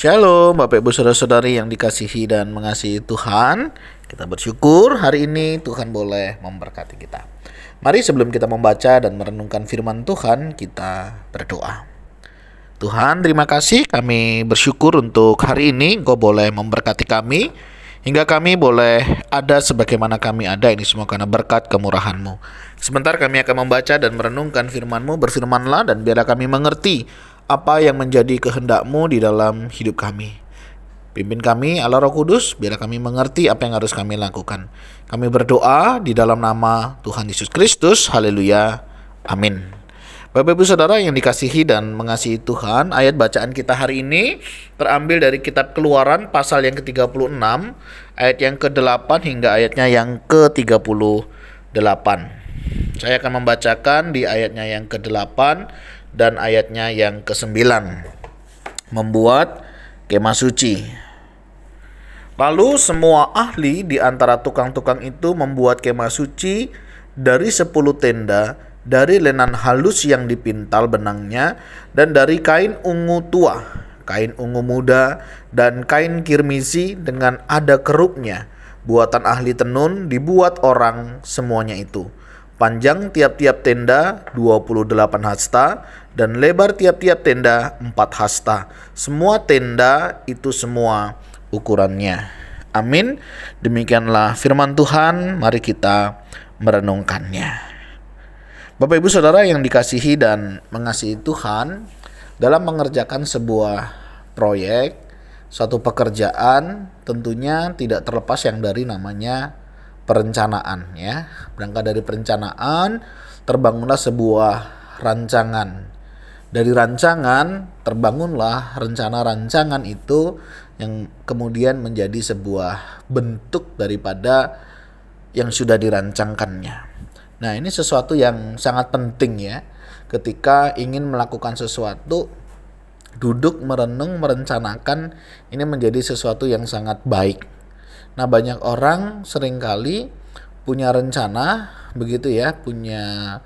Shalom Bapak Ibu Saudara-saudari yang dikasihi dan mengasihi Tuhan. Kita bersyukur hari ini Tuhan boleh memberkati kita. Mari sebelum kita membaca dan merenungkan firman Tuhan, kita berdoa. Tuhan, terima kasih, kami bersyukur untuk hari ini Engkau boleh memberkati kami hingga kami boleh ada sebagaimana kami ada. Ini semua karena berkat kemurahan-Mu. Sebentar kami akan membaca dan merenungkan firman-Mu. Berfirmanlah dan biarlah kami mengerti apa yang menjadi kehendak-Mu di dalam hidup kami. Pimpin kami Allah Roh Kudus, biar kami mengerti apa yang harus kami lakukan. Kami berdoa di dalam nama Tuhan Yesus Kristus. Haleluya. Amin. Bapak Ibu Saudara yang dikasihi dan mengasihi Tuhan, ayat bacaan kita hari ini terambil dari kitab Keluaran pasal yang ke-36, ayat yang ke-8 hingga ayatnya yang ke-38. Saya akan membacakan di ayatnya yang ke-8 dan ayatnya yang ke-9. Membuat kemah suci. Lalu semua ahli di antara tukang-tukang itu membuat kemah suci dari 10 tenda, dari lenan halus yang dipintal benangnya, dan dari kain ungu tua, kain ungu muda, dan kain kirmizi dengan ada kerupnya. Buatan ahli tenun dibuat orang semuanya itu. Panjang tiap-tiap tenda 28 hasta dan lebar tiap-tiap tenda 4 hasta. Semua tenda itu semua ukurannya. Amin. Demikianlah firman Tuhan. Mari kita merenungkannya. Bapak Ibu Saudara yang dikasihi dan mengasihi Tuhan, dalam mengerjakan sebuah proyek, suatu pekerjaan, tentunya tidak terlepas yang dari namanya perencanaan, ya. Berangkat dari perencanaan, terbangunlah sebuah rancangan. Dari rancangan terbangunlah rencana rancangan itu yang kemudian menjadi sebuah bentuk daripada yang sudah dirancangkannya. Nah, ini sesuatu yang sangat penting, ya. Ketika ingin melakukan sesuatu, duduk merenung merencanakan, ini menjadi sesuatu yang sangat baik. Nah, banyak orang seringkali punya rencana, begitu ya, punya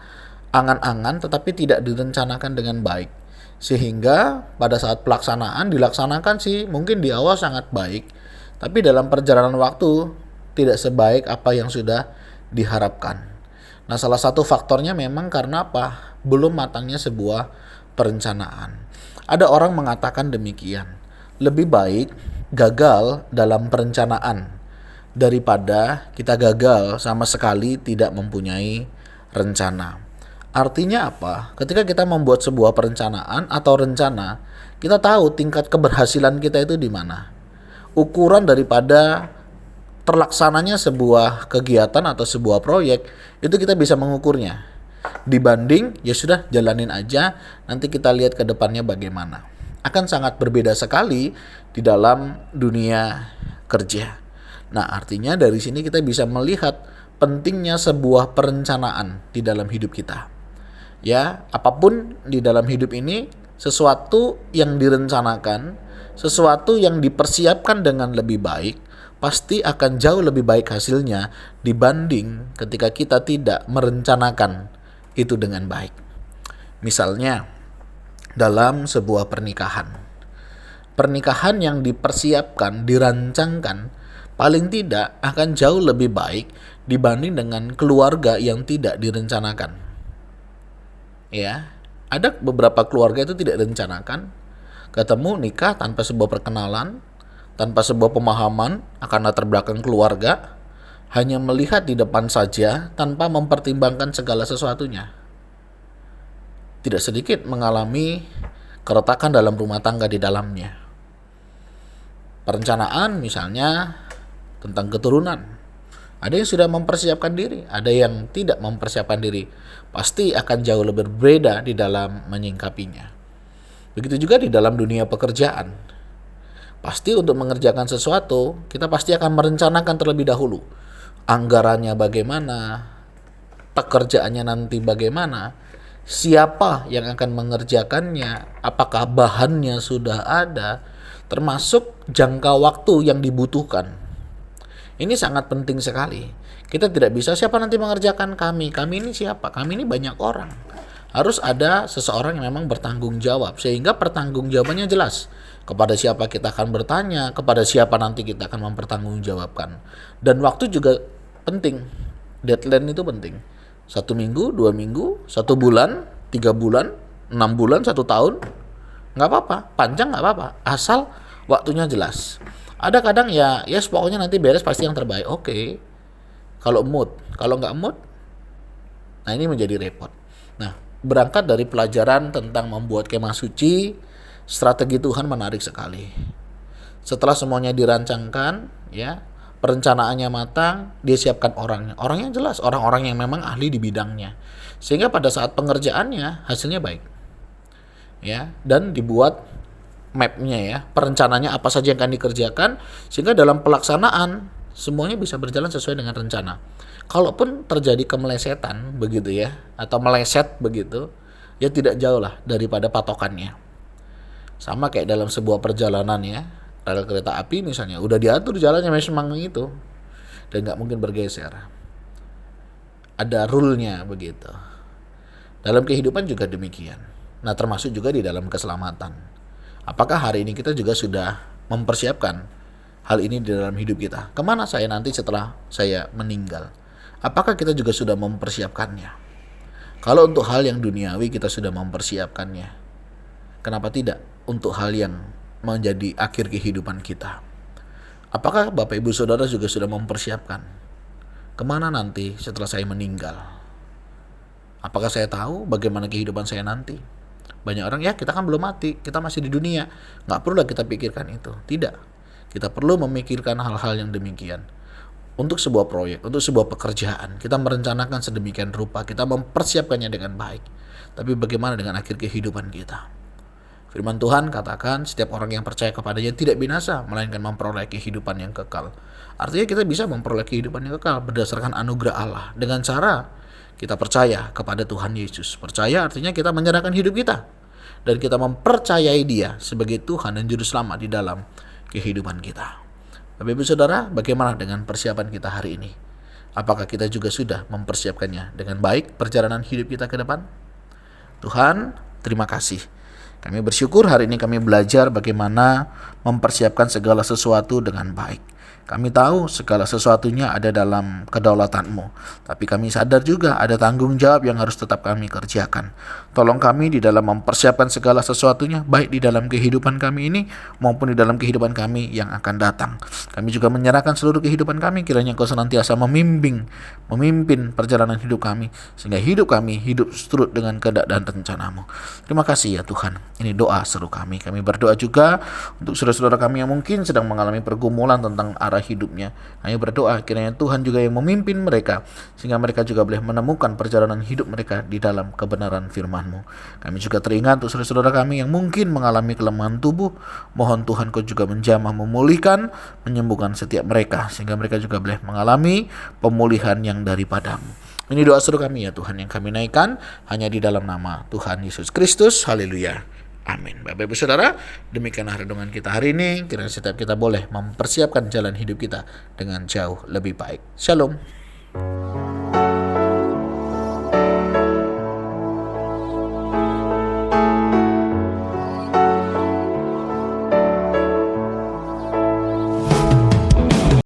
angan-angan, tetapi tidak direncanakan dengan baik. Sehingga pada saat pelaksanaan, dilaksanakan sih mungkin di awal sangat baik, tapi dalam perjalanan waktu tidak sebaik apa yang sudah diharapkan. Nah, salah satu faktornya memang karena apa? Belum matangnya sebuah perencanaan. Ada orang mengatakan demikian, lebih baik gagal dalam perencanaan daripada kita gagal sama sekali tidak mempunyai rencana. Artinya apa? Ketika kita membuat sebuah perencanaan atau rencana, kita tahu tingkat keberhasilan kita itu di mana. Ukuran daripada terlaksananya sebuah kegiatan atau sebuah proyek, itu kita bisa mengukurnya. Dibanding, ya sudah jalanin aja, nanti kita lihat ke depannya bagaimana. Akan sangat berbeda sekali di dalam dunia kerja. Nah, artinya dari sini kita bisa melihat pentingnya sebuah perencanaan di dalam hidup kita. Ya, apapun di dalam hidup ini, sesuatu yang direncanakan, sesuatu yang dipersiapkan dengan lebih baik, pasti akan jauh lebih baik hasilnya dibanding ketika kita tidak merencanakan itu dengan baik. Misalnya, dalam sebuah pernikahan. Pernikahan yang dipersiapkan, dirancangkan, paling tidak akan jauh lebih baik dibanding dengan keluarga yang tidak direncanakan. Ya, ada beberapa keluarga itu tidak direncanakan, ketemu nikah tanpa sebuah perkenalan, tanpa sebuah pemahaman akan latar belakang keluarga, hanya melihat di depan saja tanpa mempertimbangkan segala sesuatunya. Tidak sedikit mengalami keretakan dalam rumah tangga di dalamnya. Perencanaan misalnya tentang keturunan. Ada yang sudah mempersiapkan diri, ada yang tidak mempersiapkan diri. Pasti akan jauh lebih berbeda di dalam menyingkapinya. Begitu juga di dalam dunia pekerjaan. Pasti untuk mengerjakan sesuatu, kita pasti akan merencanakan terlebih dahulu. Anggarannya bagaimana, pekerjaannya nanti bagaimana, siapa yang akan mengerjakannya, apakah bahannya sudah ada, termasuk jangka waktu yang dibutuhkan. Ini sangat penting sekali. Kita tidak bisa siapa nanti mengerjakan kami ini siapa, kami ini banyak orang. Harus ada seseorang yang memang bertanggung jawab, sehingga pertanggungjawabannya jelas. Kepada siapa kita akan bertanya, kepada siapa nanti kita akan mempertanggungjawabkan. Dan waktu juga penting. Deadline itu penting. 1 minggu, 2 minggu, 1 bulan, 3 bulan, 6 bulan, 1 tahun, nggak apa-apa. Panjang nggak apa-apa, asal waktunya jelas. Ada kadang ya pokoknya nanti beres pasti yang terbaik. Oke. Kalau mood, kalau nggak mood, nah ini menjadi repot. Nah, berangkat dari pelajaran tentang membuat kemah suci, strategi Tuhan menarik sekali. Setelah semuanya dirancangkan, ya, perencanaannya matang, dia siapkan orangnya. Orangnya jelas, orang-orang yang memang ahli di bidangnya. Sehingga pada saat pengerjaannya hasilnya baik. Ya, dan dibuat map-nya ya, perencananya apa saja yang akan dikerjakan, sehingga dalam pelaksanaan semuanya bisa berjalan sesuai dengan rencana. Kalaupun terjadi kemelesetan begitu ya, atau meleset begitu, ya tidak jauh lah daripada patokannya. Sama kayak dalam sebuah perjalanan ya, rel kereta api misalnya, udah diatur jalannya memang itu, dan nggak mungkin bergeser. Ada rule-nya begitu. Dalam kehidupan juga demikian. Nah, termasuk juga di dalam keselamatan. Apakah hari ini kita juga sudah mempersiapkan hal ini di dalam hidup kita? Kemana saya nanti setelah saya meninggal? Apakah kita juga sudah mempersiapkannya? Kalau untuk hal yang duniawi kita sudah mempersiapkannya, kenapa tidak untuk hal yang menjadi akhir kehidupan kita? Apakah Bapak Ibu Saudara juga sudah mempersiapkan kemana nanti setelah saya meninggal? Apakah saya tahu bagaimana kehidupan saya nanti? Banyak orang, ya kita kan belum mati, kita masih di dunia, nggak perlu kita pikirkan itu. Tidak, kita perlu memikirkan hal-hal yang demikian. Untuk sebuah proyek, untuk sebuah pekerjaan, kita merencanakan sedemikian rupa, kita mempersiapkannya dengan baik. Tapi bagaimana dengan akhir kehidupan kita? Firman Tuhan katakan, setiap orang yang percaya kepadanya tidak binasa, melainkan memperoleh kehidupan yang kekal. Artinya kita bisa memperoleh kehidupan yang kekal berdasarkan anugerah Allah, dengan cara kita percaya kepada Tuhan Yesus. Percaya artinya kita menyerahkan hidup kita, dan kita mempercayai Dia sebagai Tuhan dan Juru Selamat di dalam kehidupan kita. Bapak Ibu Saudara, bagaimana dengan persiapan kita hari ini? Apakah kita juga sudah mempersiapkannya dengan baik perjalanan hidup kita ke depan? Tuhan, terima kasih. Kami bersyukur hari ini kami belajar bagaimana mempersiapkan segala sesuatu dengan baik. Kami tahu segala sesuatunya ada dalam kedaulatan-Mu. Tapi kami sadar juga ada tanggung jawab yang harus tetap kami kerjakan. Tolong kami di dalam mempersiapkan segala sesuatunya, baik di dalam kehidupan kami ini maupun di dalam kehidupan kami yang akan datang. Kami juga menyerahkan seluruh kehidupan kami, kiranya Engkau senantiasa memimpin perjalanan hidup kami, sehingga hidup kami hidup seturut dengan kehendak dan rencana-Mu. Terima kasih ya Tuhan. Ini doa seru kami. Kami berdoa juga untuk saudara-saudara kami yang mungkin sedang mengalami pergumulan tentang arah hidupnya. Kami berdoa kiranya Tuhan juga yang memimpin mereka, sehingga mereka juga boleh menemukan perjalanan hidup mereka di dalam kebenaran firman-Mu. Kami juga teringat untuk saudara-saudara kami yang mungkin mengalami kelemahan tubuh. Mohon Tuhan Kau juga menjamah, memulihkan, menyembuhkan setiap mereka, sehingga mereka juga boleh mengalami pemulihan yang daripada-Mu. Ini doa seru kami ya Tuhan, yang kami naikkan hanya di dalam nama Tuhan Yesus Kristus. Haleluya. Amin. Bapak Ibu Saudara, demikianlah renungan kita hari ini. Kiranya setiap kita boleh mempersiapkan jalan hidup kita dengan jauh lebih baik. Shalom.